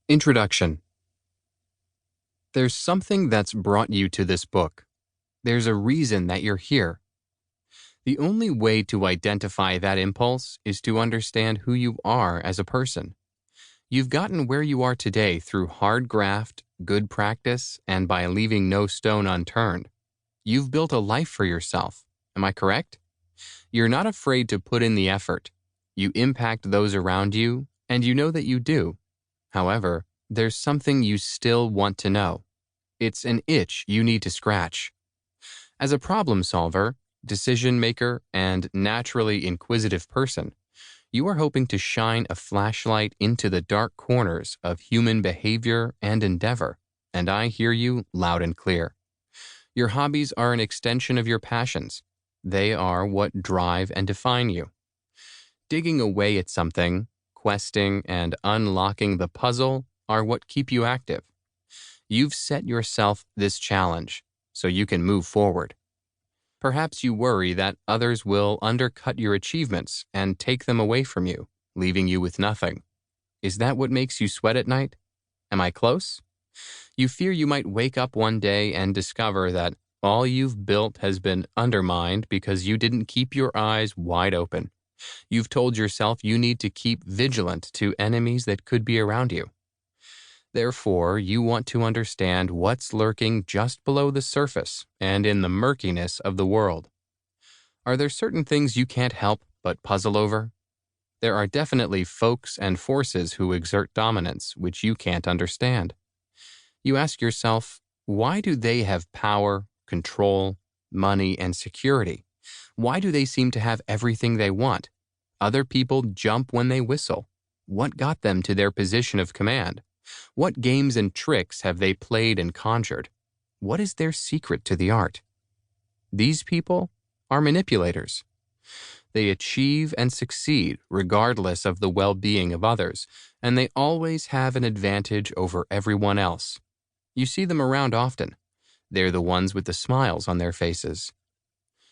Introduction. There's something that's brought you to this book. There's a reason that you're here. The only way to identify that impulse is to understand who you are as a person. You've gotten where you are today through hard graft, good practice, and by leaving no stone unturned. You've built a life for yourself. Am I correct? You're not afraid to put in the effort. You impact those around you, and you know that you do. However, there's something you still want to know. It's an itch you need to scratch. As a problem solver, decision maker, and naturally inquisitive person, you are hoping to shine a flashlight into the dark corners of human behavior and endeavor, and I hear you loud and clear. Your hobbies are an extension of your passions. They are what drive and define you. Digging away at something, questing, and unlocking the puzzle are what keep you active. You've set yourself this challenge so you can move forward. Perhaps you worry that others will undercut your achievements and take them away from you, leaving you with nothing. Is that what makes you sweat at night? Am I close? You fear you might wake up one day and discover that all you've built has been undermined because you didn't keep your eyes wide open. You've told yourself you need to keep vigilant to enemies that could be around you. Therefore, you want to understand what's lurking just below the surface and in the murkiness of the world. Are there certain things you can't help but puzzle over? There are definitely folks and forces who exert dominance which you can't understand. You ask yourself, why do they have power, control, money, and security? Why do they seem to have everything they want? Other people jump when they whistle. What got them to their position of command? What games and tricks have they played and conjured? What is their secret to the art? These people are manipulators. They achieve and succeed regardless of the well-being of others, and they always have an advantage over everyone else. You see them around often. They're the ones with the smiles on their faces.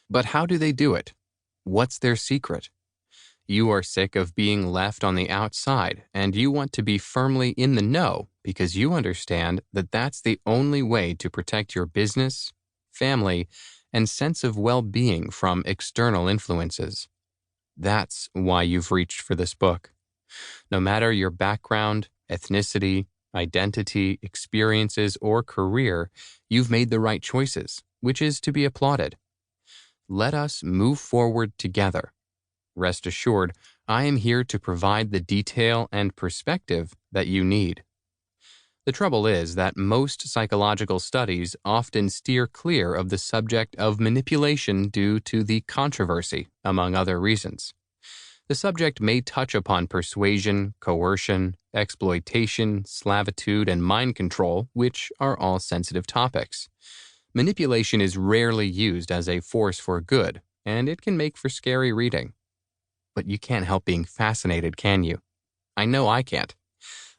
But how do they do it? What's their secret? You are sick of being left on the outside, and you want to be firmly in the know because you understand that that's the only way to protect your business, family, and sense of well-being from external influences. That's why you've reached for this book. No matter your background, ethnicity, identity, experiences, or career, you've made the right choices, which is to be applauded. Let us move forward together. Rest assured, I am here to provide the detail and perspective that you need. The trouble is that most psychological studies often steer clear of the subject of manipulation due to the controversy, among other reasons. The subject may touch upon persuasion, coercion, exploitation, slavitude, and mind control, which are all sensitive topics. Manipulation is rarely used as a force for good, and it can make for scary reading. But you can't help being fascinated, can you? I know I can't.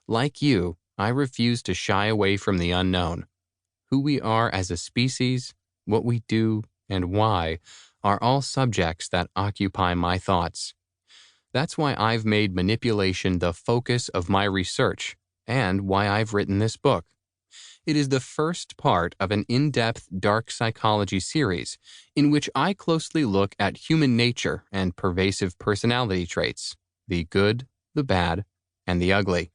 Like you, I refuse to shy away from the unknown. Who we are as a species, what we do, and why are all subjects that occupy my thoughts. That's why I've made manipulation the focus of my research, and why I've written this book. It is the first part of an in-depth dark psychology series in which I closely look at human nature and pervasive personality traits, the good, the bad, and the ugly.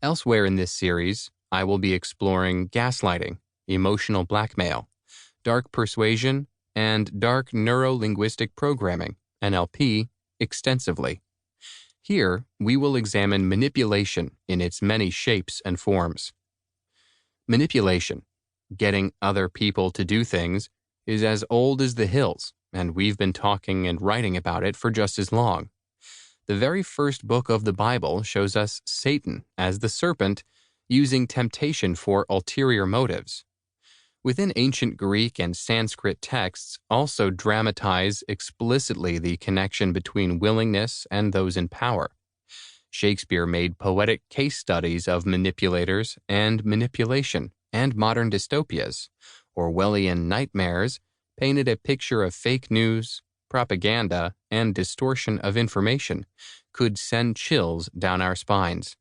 Elsewhere in this series, I will be exploring gaslighting, emotional blackmail, dark persuasion, and dark neuro-linguistic programming, NLP, extensively. Here, we will examine manipulation in its many shapes and forms. Manipulation, getting other people to do things, is as old as the hills, and we've been talking and writing about it for just as long. The very first book of the Bible shows us Satan as the serpent using temptation for ulterior motives. Within ancient Greek and Sanskrit texts also dramatize explicitly the connection between willingness and those in power. Shakespeare made poetic case studies of manipulators and manipulation, and modern dystopias, Orwellian nightmares, painted a picture of fake news, propaganda, and distortion of information could send chills down our spines.